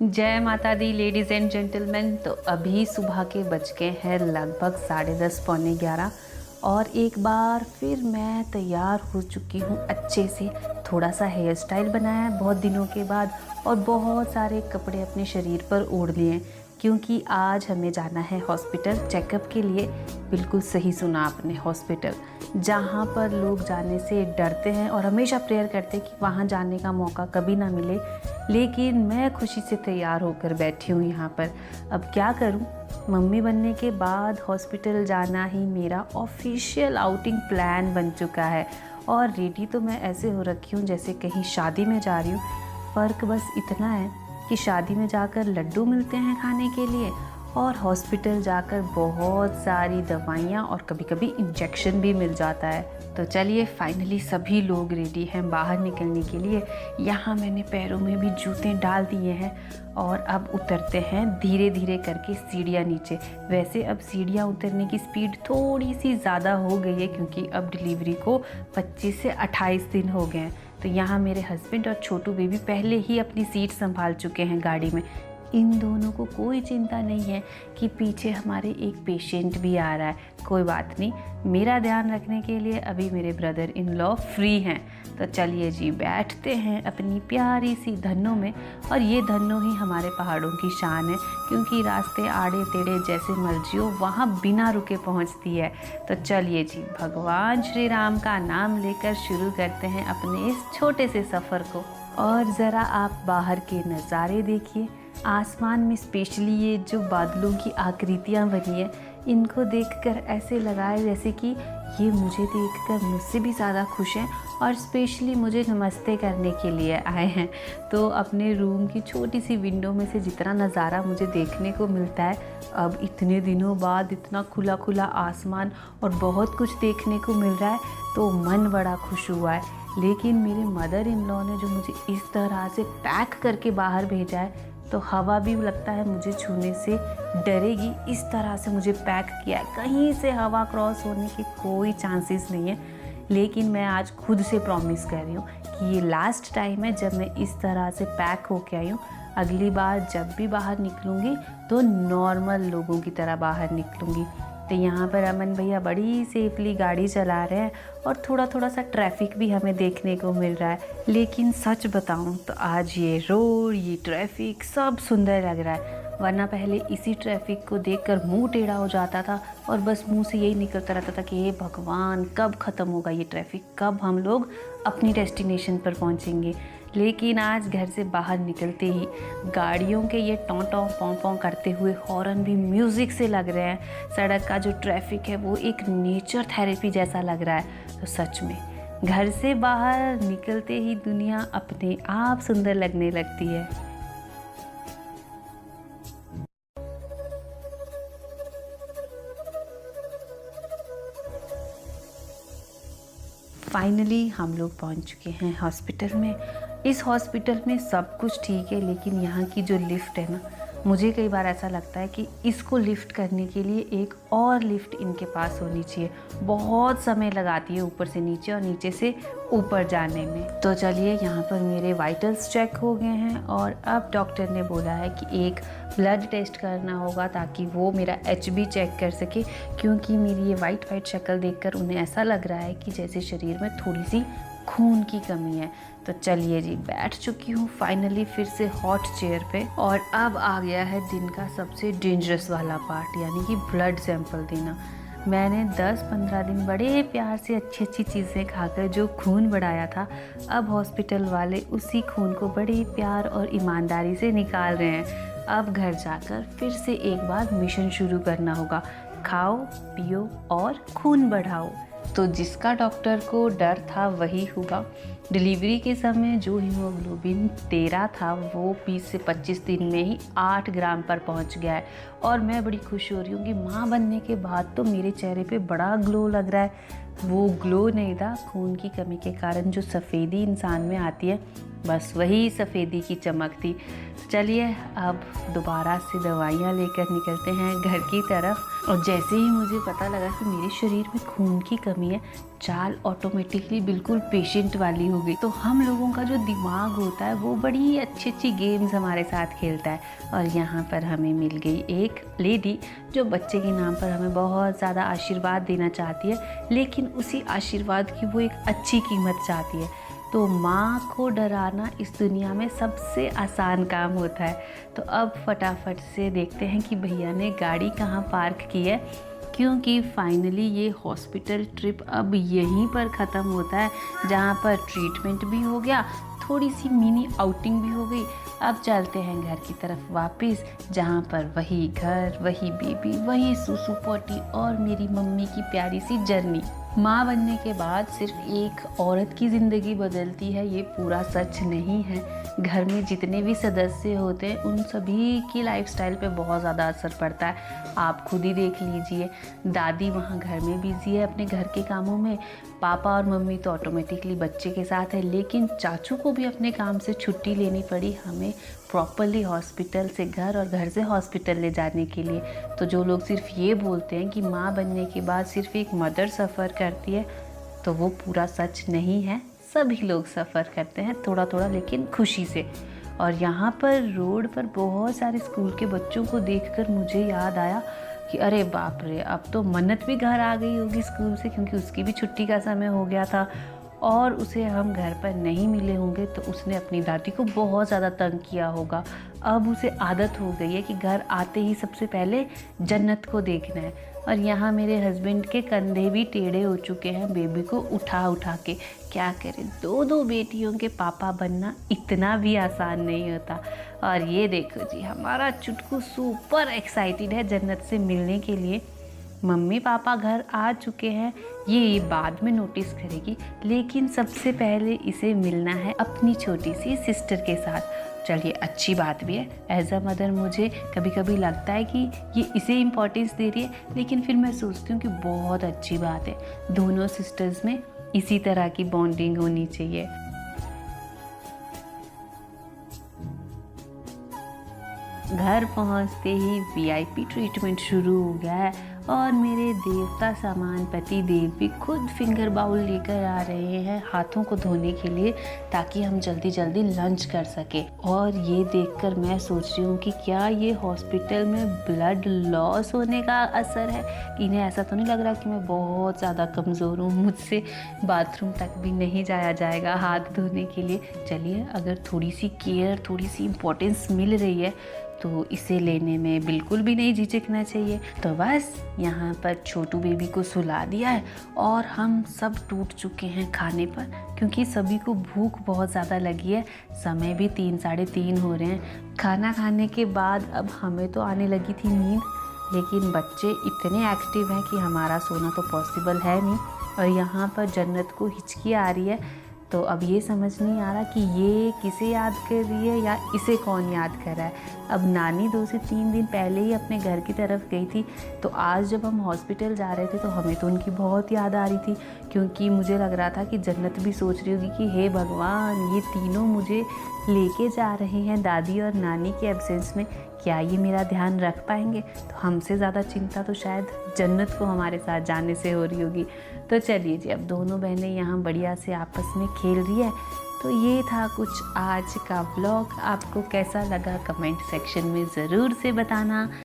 जय माता दी ladies and gentleman. तो अभी सुबह के बज गए हैं लगभग 10:30 पौने 11 और एक बार फिर मैं तैयार हो चुकी हूँ अच्छे से। थोड़ा सा हेयर स्टाइल बनाया है बहुत दिनों के बाद और बहुत सारे कपड़े अपने शरीर पर ओढ़ लिए हैं क्योंकि आज हमें जाना है हॉस्पिटल चेकअप के लिए। बिल्कुल सही सुना आपने, हॉस्पिटल, जहाँ पर लोग जाने से डरते हैं और हमेशा प्रेयर करते हैं कि वहाँ जाने का मौका कभी ना मिले। लेकिन मैं खुशी से तैयार होकर बैठी हूँ यहाँ पर। अब क्या करूँ, मम्मी बनने के बाद हॉस्पिटल जाना ही मेरा ऑफिशियल आउटिंग प्लान बन चुका है और रेडी तो मैं ऐसे हो रखी हूँ जैसे कहीं शादी में जा रही हूँ। फ़र्क बस इतना है कि शादी में जाकर लड्डू मिलते हैं खाने के लिए और हॉस्पिटल जाकर बहुत सारी दवाइयाँ और कभी कभी इंजेक्शन भी मिल जाता है। तो चलिए, फाइनली सभी लोग रेडी हैं बाहर निकलने के लिए। यहाँ मैंने पैरों में भी जूते डाल दिए हैं और अब उतरते हैं धीरे धीरे करके सीढ़ियाँ नीचे। वैसे अब सीढ़ियाँ उतरने की स्पीड थोड़ी सी ज़्यादा हो गई है क्योंकि अब डिलीवरी को 25 से 28 दिन हो गए हैं। तो यहाँ मेरे हस्बैंड और छोटू बेबी पहले ही अपनी सीट संभाल चुके हैं गाड़ी में। इन दोनों को कोई चिंता नहीं है कि पीछे हमारे एक पेशेंट भी आ रहा है। कोई बात नहीं, मेरा ध्यान रखने के लिए अभी मेरे ब्रदर इन लॉ फ्री हैं। तो चलिए जी, बैठते हैं अपनी प्यारी सी धन्नों में। और ये धन्नों ही हमारे पहाड़ों की शान है क्योंकि रास्ते आड़े टेढ़े जैसे मर्जी हो वहाँ बिना रुके पहुँचती है। तो चलिए जी, भगवान श्री राम का नाम लेकर शुरू करते हैं अपने इस छोटे से सफ़र को। और ज़रा आप बाहर के नज़ारे देखिए। आसमान में स्पेशली ये जो बादलों की आकृतियाँ बनी है, इनको देखकर ऐसे लगा है जैसे कि ये मुझे देखकर मुझसे भी ज़्यादा खुश हैं और स्पेशली मुझे नमस्ते करने के लिए आए हैं। तो अपने रूम की छोटी सी विंडो में से जितना नज़ारा मुझे देखने को मिलता है, अब इतने दिनों बाद इतना खुला खुला आसमान और बहुत कुछ देखने को मिल रहा है, तो मन बड़ा खुश हुआ है। लेकिन मेरे मदर इन लॉ ने जो मुझे इस तरह से पैक करके बाहर भेजा है, तो हवा भी लगता है मुझे छूने से डरेगी। इस तरह से मुझे पैक किया है, कहीं से हवा क्रॉस होने की कोई चांसेस नहीं है। लेकिन मैं आज खुद से प्रॉमिस कर रही हूँ कि ये लास्ट टाइम है जब मैं इस तरह से पैक होके आई हूँ। अगली बार जब भी बाहर निकलूँगी तो नॉर्मल लोगों की तरह बाहर निकलूँगी। तो यहाँ पर अमन भैया बड़ी सेफली गाड़ी चला रहे हैं और थोड़ा थोड़ा सा ट्रैफिक भी हमें देखने को मिल रहा है। लेकिन सच बताऊँ तो आज ये रोड, ये ट्रैफिक सब सुंदर लग रहा है। वरना पहले इसी ट्रैफिक को देखकर मुंह टेढ़ा हो जाता था और बस मुंह से यही निकलता रहता था कि हे भगवान, कब ख़त्म होगा ये ट्रैफिक, कब हम लोग अपनी डेस्टिनेशन पर पहुँचेंगे। लेकिन आज घर से बाहर निकलते ही गाड़ियों के ये टॉं टॉं पों पों करते हुए हॉर्न भी म्यूज़िक से लग रहे हैं। सड़क का जो ट्रैफिक है वो एक नेचर थेरेपी जैसा लग रहा है। तो सच में घर से बाहर निकलते ही दुनिया अपने आप सुंदर लगने लगती है। फाइनली हम लोग पहुंच चुके हैं हॉस्पिटल में। इस हॉस्पिटल में सब कुछ ठीक है, लेकिन यहाँ की जो लिफ्ट है ना, मुझे कई बार ऐसा लगता है कि इसको लिफ्ट करने के लिए एक और लिफ्ट इनके पास होनी चाहिए। बहुत समय लगाती है ऊपर से नीचे और नीचे से ऊपर जाने में। तो चलिए, यहाँ पर मेरे वाइटल्स चेक हो गए हैं और अब डॉक्टर ने बोला है कि एक ब्लड टेस्ट करना होगा ताकि वो मेरा HB चेक कर सके, क्योंकि मेरी ये वाइट वाइट शक्ल देखकर उन्हें ऐसा लग रहा है कि जैसे शरीर में थोड़ी सी खून की कमी है। तो चलिए जी, बैठ चुकी हूँ फाइनली फिर से हॉट चेयर पे और अब आ गया है दिन का सबसे डेंजरस वाला पार्ट, यानी कि ब्लड सैंपल देना। मैंने 10-15 दिन बड़े प्यार से अच्छी अच्छी चीज़ें खाकर जो खून बढ़ाया था, अब हॉस्पिटल वाले उसी खून को बड़े प्यार और ईमानदारी से निकाल रहे हैं। अब घर जाकर फिर से एक बार मिशन शुरू करना होगा, खाओ पियो और खून बढ़ाओ। तो जिसका डॉक्टर को डर था वही हुआ। डिलीवरी के समय जो हीमोग्लोबिन 13 था वो 20 से 25 दिन में ही 8 ग्राम पर पहुंच गया है और मैं बड़ी खुश हो रही हूँ कि माँ बनने के बाद तो मेरे चेहरे पे बड़ा ग्लो लग रहा है। वो ग्लो नहीं था, खून की कमी के कारण जो सफ़ेदी इंसान में आती है, बस वही सफ़ेदी की चमक थी। चलिए अब दोबारा से दवाइयाँ लेकर निकलते हैं घर की तरफ। और जैसे ही मुझे पता लगा कि मेरे शरीर में खून की कमी है, चाल ऑटोमेटिकली बिल्कुल पेशेंट वाली हो गई। तो हम लोगों का जो दिमाग होता है वो बड़ी अच्छी अच्छी गेम्स हमारे साथ खेलता है। और यहाँ पर हमें मिल गई एक लेडी जो बच्चे के नाम पर हमें बहुत ज़्यादा आशीर्वाद देना चाहती है, लेकिन उसी आशीर्वाद की वो एक अच्छी कीमत चाहती है। तो माँ को डराना इस दुनिया में सबसे आसान काम होता है। तो अब फटाफट से देखते हैं कि भैया ने गाड़ी कहाँ पार्क की है, क्योंकि फाइनली ये हॉस्पिटल ट्रिप अब यहीं पर ख़त्म होता है, जहाँ पर ट्रीटमेंट भी हो गया, थोड़ी सी मिनी आउटिंग भी हो गई। अब चलते हैं घर की तरफ वापस, जहाँ पर वही घर, वही बेबी, वही सुसु पोटी और मेरी मम्मी की प्यारी सी जर्नी। माँ बनने के बाद सिर्फ एक औरत की ज़िंदगी बदलती है, ये पूरा सच नहीं है। घर में जितने भी सदस्य होते हैं उन सभी की लाइफस्टाइल पे बहुत ज़्यादा असर पड़ता है। आप खुद ही देख लीजिए, दादी वहाँ घर में बिजी है अपने घर के कामों में, पापा और मम्मी तो ऑटोमेटिकली बच्चे के साथ है, लेकिन चाचू को भी अपने काम से छुट्टी लेनी पड़ी हमें प्रॉपरली हॉस्पिटल से घर और घर से हॉस्पिटल ले जाने के लिए। तो जो लोग सिर्फ ये बोलते हैं कि माँ बनने के बाद सिर्फ एक मदर सफ़र करती है, तो वो पूरा सच नहीं है। सभी लोग सफ़र करते हैं थोड़ा थोड़ा, लेकिन खुशी से। और यहाँ पर रोड पर बहुत सारे स्कूल के बच्चों को देखकर मुझे याद आया कि अरे बाप रे, अब तो मन्नत भी घर आ गई होगी स्कूल से, क्योंकि उसकी भी छुट्टी का समय हो गया था और उसे हम घर पर नहीं मिले होंगे, तो उसने अपनी दादी को बहुत ज़्यादा तंग किया होगा। अब उसे आदत हो गई है कि घर आते ही सबसे पहले जन्नत को देखना है। और यहाँ मेरे हस्बैंड के कंधे भी टेढ़े हो चुके हैं बेबी को उठा उठा के। क्या करें, दो दो बेटियों के पापा बनना इतना भी आसान नहीं होता। और ये देखो जी, हमारा चुटकू सुपर एक्साइटेड है जन्नत से मिलने के लिए। मम्मी पापा घर आ चुके हैं, ये बाद में नोटिस करेगी, लेकिन सबसे पहले इसे मिलना है अपनी छोटी सी सिस्टर के साथ। चलिए, अच्छी बात भी है। एज अ मदर मुझे कभी कभी लगता है कि ये इसे इम्पोर्टेंस दे रही है, लेकिन फिर मैं सोचती हूँ कि बहुत अच्छी बात है, दोनों सिस्टर्स में इसी तरह की बॉन्डिंग होनी चाहिए। घर पहुंचते ही वीआईपी ट्रीटमेंट शुरू हो गया है और मेरे देवता सामान पति देव भी खुद फिंगर बाउल लेकर आ रहे हैं हाथों को धोने के लिए, ताकि हम जल्दी जल्दी लंच कर सके। और ये देखकर मैं सोच रही हूँ कि क्या ये हॉस्पिटल में ब्लड लॉस होने का असर है। इन्हें ऐसा तो नहीं लग रहा कि मैं बहुत ज़्यादा कमज़ोर हूँ, मुझसे बाथरूम तक भी नहीं जाया जाएगा हाथ धोने के लिए। चलिए, अगर थोड़ी सी केयर, थोड़ी सी इम्पोर्टेंस मिल रही है तो इसे लेने में बिल्कुल भी नहीं झिझकना चाहिए। तो बस यहाँ पर छोटू बेबी को सुला दिया है और हम सब टूट चुके हैं खाने पर, क्योंकि सभी को भूख बहुत ज़्यादा लगी है। समय भी 3 साढ़े 3 हो रहे हैं। खाना खाने के बाद अब हमें तो आने लगी थी नींद, लेकिन बच्चे इतने एक्टिव हैं कि हमारा सोना तो पॉसिबल है नहीं। और यहाँ पर जन्नत को हिचकी आ रही है, तो अब ये समझ नहीं आ रहा कि ये किसे याद कर रही है या इसे कौन याद कर रहा है। अब नानी 2 से 3 दिन पहले ही अपने घर की तरफ गई थी, तो आज जब हम हॉस्पिटल जा रहे थे तो हमें तो उनकी बहुत याद आ रही थी, क्योंकि मुझे लग रहा था कि जन्नत भी सोच रही होगी कि हे भगवान, ये तीनों मुझे लेके जा रहे हैं दादी और नानी के एब्सेंस में, क्या ये मेरा ध्यान रख पाएंगे। तो हमसे ज़्यादा चिंता तो शायद जन्नत को हमारे साथ जाने से हो रही होगी। तो चलिए जी, अब दोनों बहनें यहाँ बढ़िया से आपस में खेल रही है। तो ये था कुछ आज का व्लॉग। आपको कैसा लगा कमेंट सेक्शन में ज़रूर से बताना।